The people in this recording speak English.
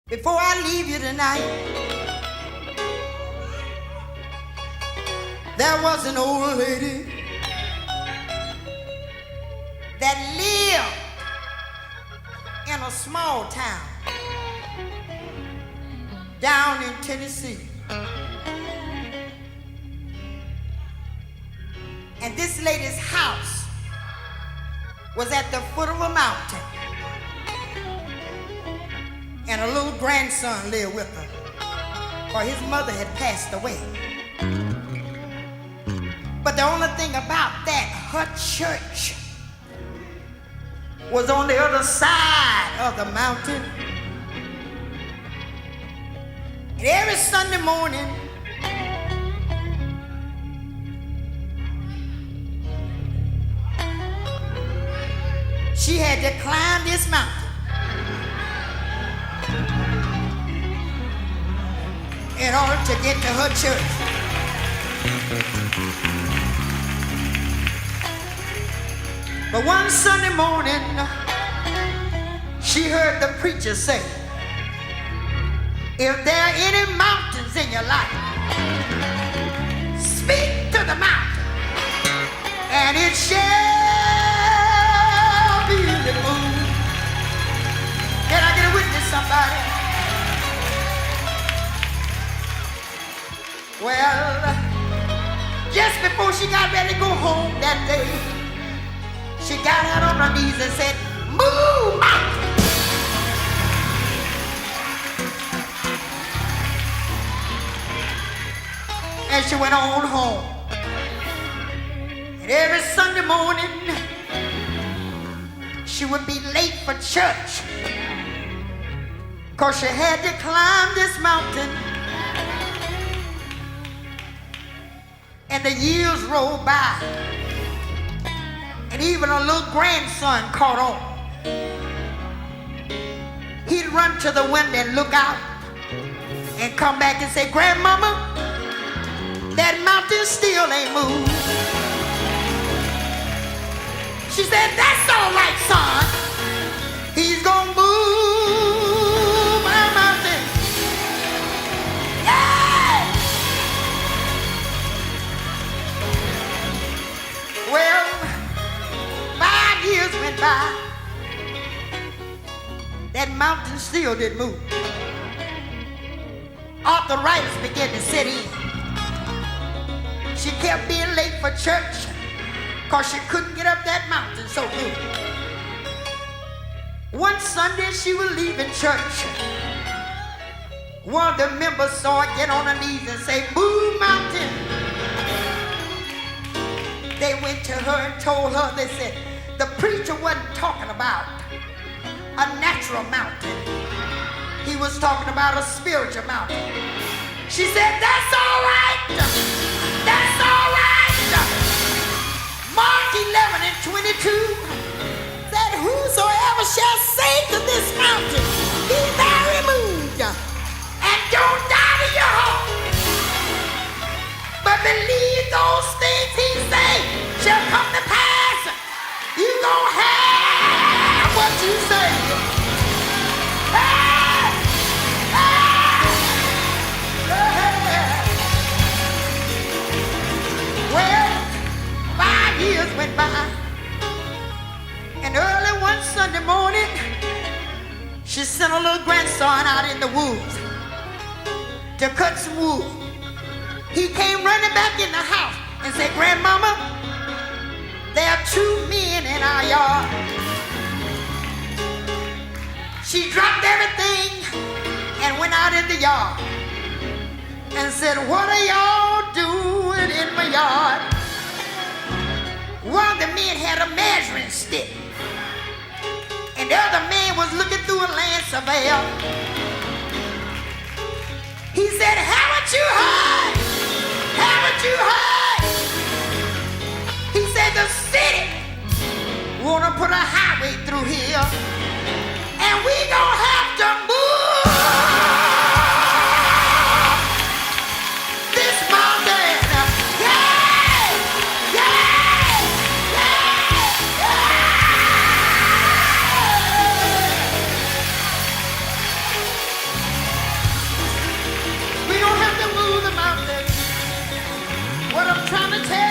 Before I leave you tonight, there was an old lady that lived in a small town down in Tennessee. And this lady's house was at the foot of a mountain. And a little grandson lived with her, for his mother had passed away. But the only thing about that, her church was on the other side of the mountain. And every Sunday morning, she had to climb this mountain in order to get to her church. But one Sunday morning, she heard the preacher say, if there are any mountains in your life, speak to the mountain, and it shall be removed. Can I get a witness, somebody? Well, just before she got ready to go home that day, she got out on her knees and said, move, mountain. And she went on home. And every Sunday morning, she would be late for church because she had to climb this mountain. And the years rolled by, and even a little grandson caught on. He'd run to the window and look out and come back and say, Grandmama, that mountain still ain't moved. She said, that's all right, son. He's gonna move my mountain. Yeah! Well, 5 years went by. That mountain still didn't move. Arthritis began to set in. She kept being late for church because she couldn't get up that mountain so good. One Sunday she was leaving church. One of the members saw her get on her knees and say, move, mountain. They went to her and told her, they said, the preacher wasn't talking about a natural mountain. He was talking about a spiritual mountain. She said, that's all right. That's all right. Mark 11 and 22 said, whosoever shall say to this mountain, be thou removed, and don't doubt in your heart, but believe those things he say shall come to pass, you gonna have what you say. Hey! Hey! Well, 5 years went by, and early one Sunday morning, she sent her little grandson out in the woods to cut some wood. He came running back in the house and said, Grandmama, there are 2 men in our yard. She dropped everything and went out in the yard and said, what are y'all doing in my yard? One of the men had a measuring stick, and the other man was looking through a land surveyor. He said, haven't you heard? Haven't you heard? He said, the city want to put a highway through here, and we gonna have to move this mountain. Yeah! Yeah! Yeah! Yeah! trying to tell